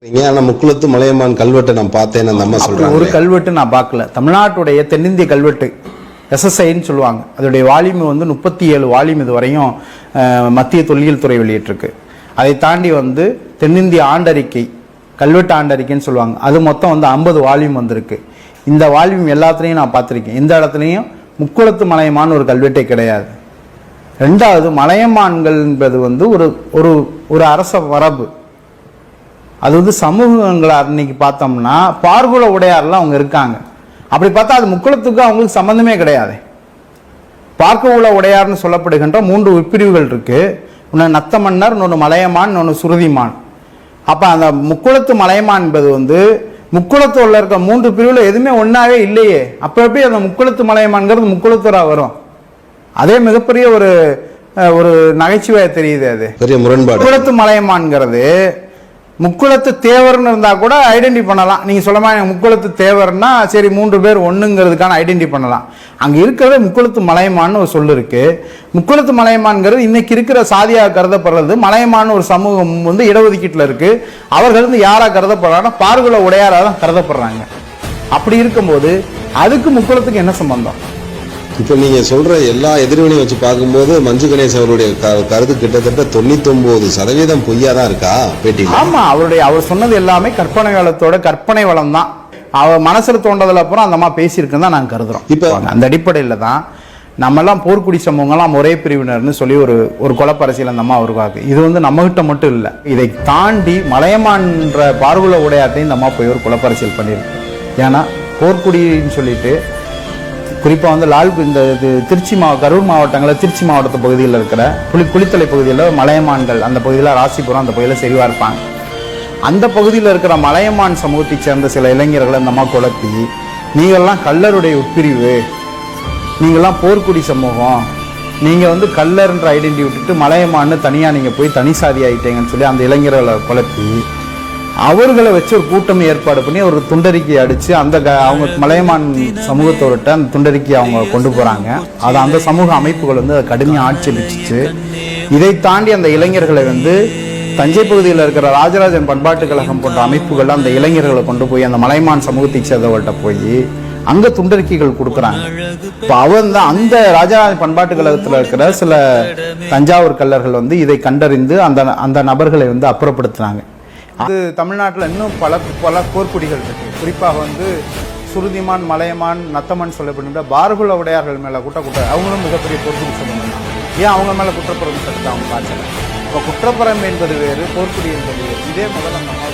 ஆனா முக்குளத்து மலையமான் கல்வெட்டை நான் பார்த்தேன். அந்த அம்மா சொல்றாங்க ஒரு கல்வெட்டு நான் பார்க்கல. தமிழ்நாட்டுடைய தென்னிந்திய கல்வெட்டு SSIன்னு சொல்லுவாங்க. அதோடைய வால்யூம் வந்து 37 வால்யூம் இது வரையும் மத்திய தொல்லியல் துறை வெளியிட்டிருக்கு. அதை தாண்டி வந்து தென்னிந்திய ஆண்டறிக்கை, கல்வெட்டு ஆண்டறிக்கைன்னு சொல்லுவாங்க, அது மொத்தம் வந்து 50 வால்யூம் வந்திருக்கு. இந்த வால்யூம் எல்லாத்துலேயும் நான் பார்த்துருக்கேன். இந்த இடத்துலையும் முக்குளத்து மலையமான் ஒரு கல்வெட்டே கிடையாது. ரெண்டாவது, மலையமான்கள் என்பது வந்து ஒரு ஒரு அரச மரபு. அது வந்து சமூகங்களை அன்னைக்கு பார்த்தோம்னா பார்குல உடையார்லாம் அவங்க இருக்காங்க. அப்படி பார்த்தா அது முக்குளத்துக்கு அவங்களுக்கு சம்பந்தமே கிடையாது. பார்க்குல உடையார்னு சொல்லப்படுகின்ற 3 உட்பிரிவுகள் இருக்கு. ஒன்று நத்த மன்னர், இன்னொன்று மலையமான், இன்னொன்று சுருதிமான். அப்போ அந்த முக்குளத்து மலையமான் என்பது வந்து முக்குளத்து உள்ள இருக்க 3 பிரிவுல எதுவுமே ஒன்றாவே இல்லையே. அப்போ எப்படி அந்த முக்குளத்து மலையமான்கிறது முக்குளத்தூரா வரும்? அதே மிகப்பெரிய ஒரு நகைச்சுவையாக தெரியுது. அது பெரிய முரண்பாடு. முக்குளத்து மலையமான்கிறது முக்குளத்து தேவர்னு இருந்தா கூட ஐடென்டி பண்ணலாம். நீங்க சொல்லமா முக்குளத்து தேவர்னா சரி 3 பேர் ஒண்ணுங்கிறதுக்கான ஐடென்டி பண்ணலாம். அங்க இருக்கிறதே முக்குளத்து மலையமான்னு ஒரு சொல்லு இருக்கு. முக்குளத்து மலையமான்கிறது இன்னைக்கு இருக்கிற சாதியாக கருதப்படுறது. மலையமான்னு ஒரு சமூகம் வந்து இடஒதுக்கீட்டுல இருக்கு. அவர்கள் வந்து யாரா கருதப்படுறாங்கன்னா பார்குல உடையாரா தான் கருதப்படுறாங்க. அப்படி இருக்கும்போது அதுக்கு முக்குளத்துக்கு என்ன சம்பந்தம்? இப்போ நீங்க சொல்ற எல்லா எதிர்வினையும் வச்சு பார்க்கும்போது மஞ்சு கணேசன் அவருடைய கருத்து கிட்டத்தட்ட 99% பொய்யா தான் இருக்கா பேட்டியில்? ஆமா, அவர் சொன்னது எல்லாமே கற்பனை காலத்தோட கற்பனை வளம் தான். அவர் மனசுல தோன்றதுல அப்புறம் அந்த மாதிரி பேசியிருக்குன்னு தான் நாங்கள் கருதுறோம். இப்போ அந்த அடிப்படையில் தான் நம்மெல்லாம் போர்க்குடி சமூகங்கள்லாம் ஒரே பிரிவினர்னு சொல்லி ஒரு கொலப்பரசியல் அந்த அம்மா அவருக்காக. இது வந்து நம்மகிட்ட மட்டும் இல்லை, இதை தாண்டி மலையமான்ற பார்குல உடையாட்டையும் இந்த அம்மா போய் ஒரு கொலப்பரசியல் பண்ணியிருக்கு. ஏன்னா போர்க்குடின்னு சொல்லிட்டு குறிப்பாக வந்து இந்த திருச்சி கரூர் மாவட்டங்களில் திருச்சி மாவட்டத்து பகுதியில் இருக்கிற குளித்தலை பகுதியில் மலையமான்கள், அந்த பகுதியில் ராசிபுரம், அந்த பகுதியில் செறிவாக இருப்பாங்க. அந்த பகுதியில் இருக்கிற மலையமான் சமூகத்தை சேர்ந்த சில இளைஞர்களை இந்த மாதிரி குழப்பி, நீங்கள்லாம் கல்லருடைய உட்பிரிவு, நீங்கள்லாம் போர்க்குடி சமூகம், நீங்கள் வந்து கல்லர்ன்ற ஐடென்டி விட்டுட்டு மலையமான்னு தனியாக நீங்கள் போய் தனி சாதி ஆகிட்டீங்கன்னு சொல்லி அந்த இளைஞர்களை குழப்பி அவர்களை வச்சு ஒரு கூட்டம் ஏற்பாடு பண்ணி ஒரு துண்டறிக்கை அடித்து அவங்க மலையமான் சமூகத்தோர்கிட்ட அந்த துண்டறிக்கை அவங்க கொண்டு போகிறாங்க. அதை அந்த சமூக அமைப்புகள் வந்து அதை கடுமையாக ஆட்சேபிச்சு, இதை தாண்டி அந்த இளைஞர்களை வந்து தஞ்சை பகுதியில் இருக்கிற ராஜராஜன் பண்பாட்டு கழகம் போன்ற அமைப்புகள் அந்த இளைஞர்களை கொண்டு போய் அந்த மலையமான் சமூகத்தை சேர்ந்தவர்கள்ட்ட போய் அங்கே துண்டறிக்கைகள் கொடுக்குறாங்க. இப்போ அந்த ராஜராஜன் பண்பாட்டு கழகத்தில் இருக்கிற சில தஞ்சாவூர் கல்லர்கள் வந்து இதை கண்டறிந்து அந்த நபர்களை வந்து அப்புறப்படுத்துனாங்க. அது தமிழ்நாட்டில் இன்னும் பல போர்க்குடிகள் இருக்கு. குறிப்பாக வந்து சுருதிமான், மலையமான், நத்தமான் சொல்லப்படுகின்ற பார்குல உடையார்கள் மேலே அவங்களும் மிகப்பெரிய போர்க்குடி சமூகம் தான். ஏன் அவங்க மேலே குற்றப்புறம் சட்டத்தை அவங்க காட்டல? இப்போ குற்றப்புறம் என்பது வேறு, போர்க்குடி என்பது வேறு. இதே முதல்ல நம்ம